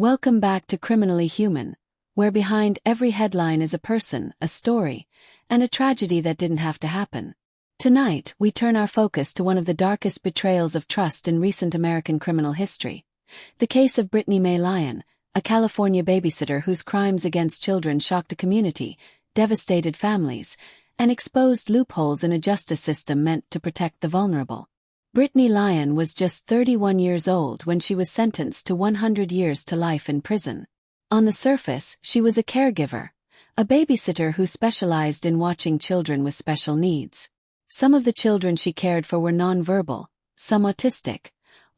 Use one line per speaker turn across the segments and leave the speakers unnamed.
Welcome back to Criminally Human, where behind every headline is a person, a story, and a tragedy that didn't have to happen. Tonight, we turn our focus to one of the darkest betrayals of trust in recent American criminal history. The case of Brittney Mae Lyon, a California babysitter whose crimes against children shocked a community, devastated families, and exposed loopholes in a justice system meant to protect the vulnerable. Brittney Lyon was just 31 years old when she was sentenced to 100 years to life in prison. On the surface, she was a caregiver, a babysitter who specialized in watching children with special needs. Some of the children she cared for were nonverbal, some autistic,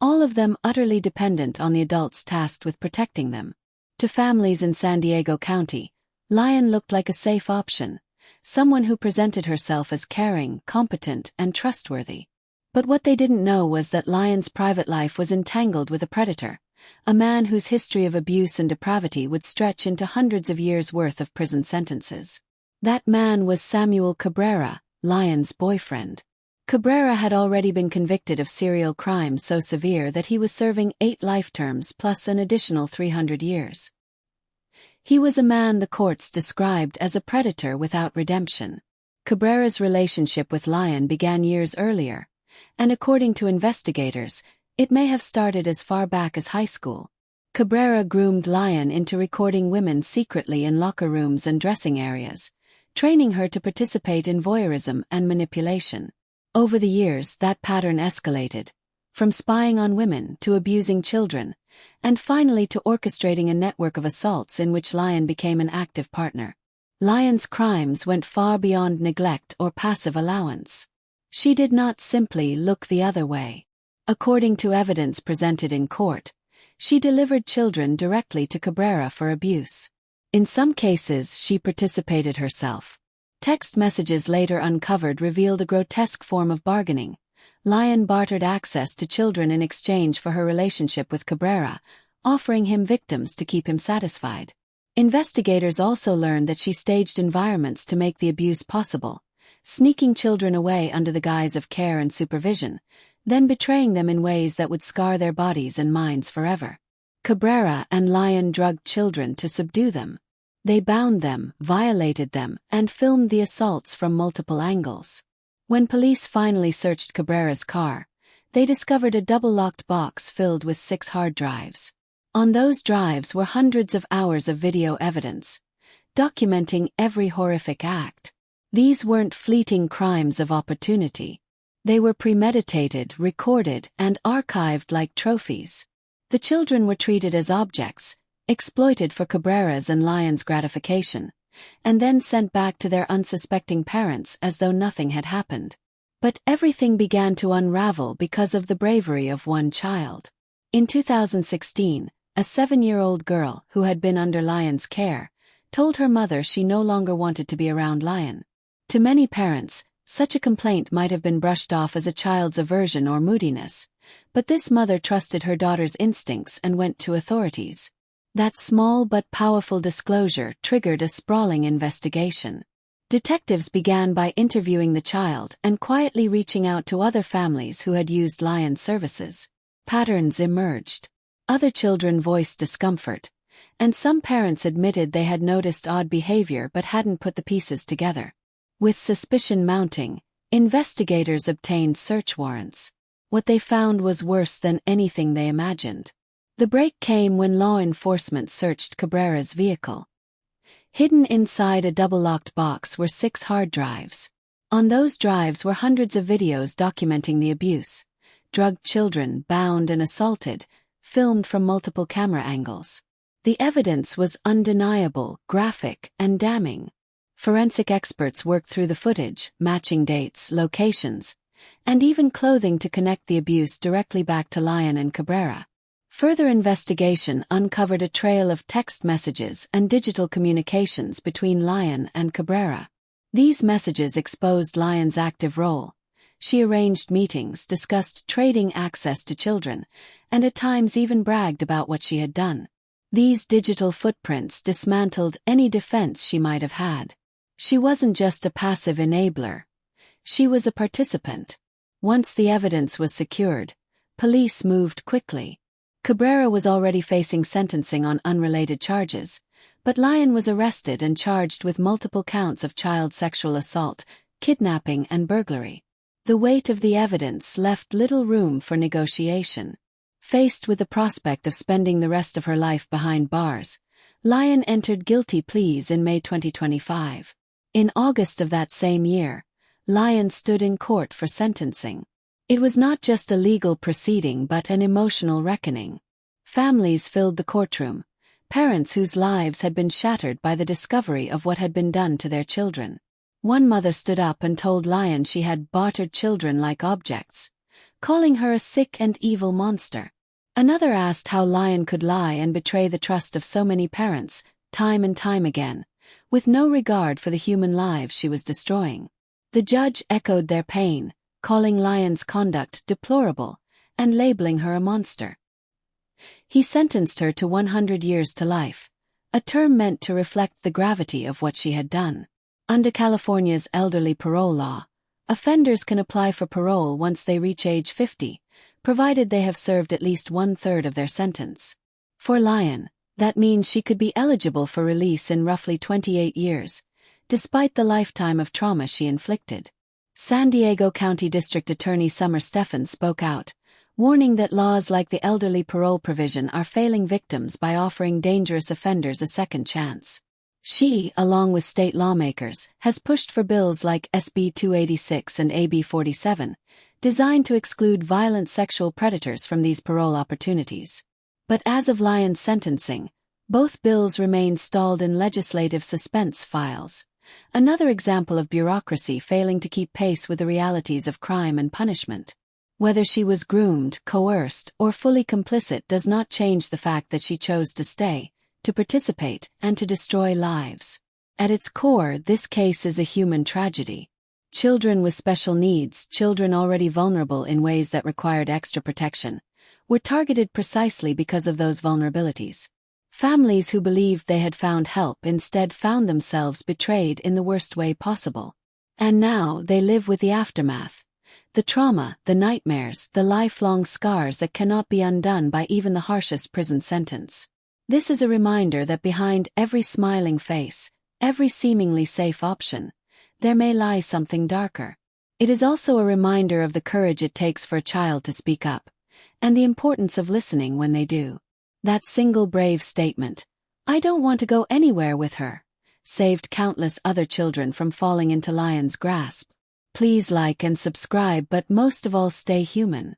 all of them utterly dependent on the adults tasked with protecting them. To families in San Diego County, Lyon looked like a safe option, someone who presented herself as caring, competent, and trustworthy. But what they didn't know was that Lyon's private life was entangled with a predator, a man whose history of abuse and depravity would stretch into hundreds of years' worth of prison sentences. That man was Samuel Cabrera, Lyon's boyfriend. Cabrera had already been convicted of serial crimes so severe that he was serving 8 life terms plus an additional 300 years. He was a man the courts described as a predator without redemption. Cabrera's relationship with Lyon began years earlier, and according to investigators, it may have started as far back as high school. Cabrera groomed Lyon into recording women secretly in locker rooms and dressing areas, training her to participate in voyeurism and manipulation. Over the years, that pattern escalated, from spying on women to abusing children, and finally to orchestrating a network of assaults in which Lyon became an active partner. Lyon's crimes went far beyond neglect or passive allowance. She did not simply look the other way. According to evidence presented in court, she delivered children directly to Cabrera for abuse. In some cases, she participated herself. Text messages later uncovered revealed a grotesque form of bargaining. Lyon bartered access to children in exchange for her relationship with Cabrera, offering him victims to keep him satisfied. Investigators also learned that she staged environments to make the abuse possible, sneaking children away under the guise of care and supervision, then betraying them in ways that would scar their bodies and minds forever. Cabrera and Lyon drugged children to subdue them. They bound them, violated them, and filmed the assaults from multiple angles. When police finally searched Cabrera's car, they discovered a double-locked box filled with 6 hard drives. On those drives were hundreds of hours of video evidence, documenting every horrific act. These weren't fleeting crimes of opportunity. They were premeditated, recorded, and archived like trophies. The children were treated as objects, exploited for Cabrera's and Lyon's gratification, and then sent back to their unsuspecting parents as though nothing had happened. But everything began to unravel because of the bravery of one child. In 2016, a 7-year-old girl who had been under Lyon's care told her mother she no longer wanted to be around Lyon. To many parents, such a complaint might have been brushed off as a child's aversion or moodiness, but this mother trusted her daughter's instincts and went to authorities. That small but powerful disclosure triggered a sprawling investigation. Detectives began by interviewing the child and quietly reaching out to other families who had used Lyon's services. Patterns emerged. Other children voiced discomfort, and some parents admitted they had noticed odd behavior but hadn't put the pieces together. With suspicion mounting, investigators obtained search warrants. What they found was worse than anything they imagined. The break came when law enforcement searched Cabrera's vehicle. Hidden inside a double-locked box were 6 hard drives. On those drives were hundreds of videos documenting the abuse. Drugged children, bound and assaulted, filmed from multiple camera angles. The evidence was undeniable, graphic, and damning. Forensic experts worked through the footage, matching dates, locations, and even clothing to connect the abuse directly back to Lyon and Cabrera. Further investigation uncovered a trail of text messages and digital communications between Lyon and Cabrera. These messages exposed Lyon's active role. She arranged meetings, discussed trading access to children, and at times even bragged about what she had done. These digital footprints dismantled any defense she might have had. She wasn't just a passive enabler. She was a participant. Once the evidence was secured, police moved quickly. Cabrera was already facing sentencing on unrelated charges, but Lyon was arrested and charged with multiple counts of child sexual assault, kidnapping and burglary. The weight of the evidence left little room for negotiation. Faced with the prospect of spending the rest of her life behind bars, Lyon entered guilty pleas in May 2025. In August of that same year, Lyon stood in court for sentencing. It was not just a legal proceeding but an emotional reckoning. Families filled the courtroom, parents whose lives had been shattered by the discovery of what had been done to their children. One mother stood up and told Lyon she had bartered children like objects, calling her a sick and evil monster. Another asked how Lyon could lie and betray the trust of so many parents, time and time again, with no regard for the human lives she was destroying. The judge echoed their pain, calling Lyon's conduct deplorable and labeling her a monster. He sentenced her to 100 years to life, a term meant to reflect the gravity of what she had done. Under California's elderly parole law, offenders can apply for parole once they reach age 50, provided they have served at least 1/3 of their sentence. For Lyon, that means she could be eligible for release in roughly 28 years, despite the lifetime of trauma she inflicted. San Diego County District Attorney Summer Stephan spoke out, warning that laws like the elderly parole provision are failing victims by offering dangerous offenders a second chance. She, along with state lawmakers, has pushed for bills like SB 286 and AB 47, designed to exclude violent sexual predators from these parole opportunities. But as of Lyon's sentencing, both bills remained stalled in legislative suspense files. Another example of bureaucracy failing to keep pace with the realities of crime and punishment. Whether she was groomed, coerced, or fully complicit does not change the fact that she chose to stay, to participate, and to destroy lives. At its core, this case is a human tragedy. Children with special needs, children already vulnerable in ways that required extra protection, were targeted precisely because of those vulnerabilities. Families who believed they had found help instead found themselves betrayed in the worst way possible. And now they live with the aftermath. The trauma, the nightmares, the lifelong scars that cannot be undone by even the harshest prison sentence. This is a reminder that behind every smiling face, every seemingly safe option, there may lie something darker. It is also a reminder of the courage it takes for a child to speak up, and the importance of listening when they do. That single brave statement, "I don't want to go anywhere with her," saved countless other children from falling into Lyon's grasp. Please like and subscribe, but most of all stay human.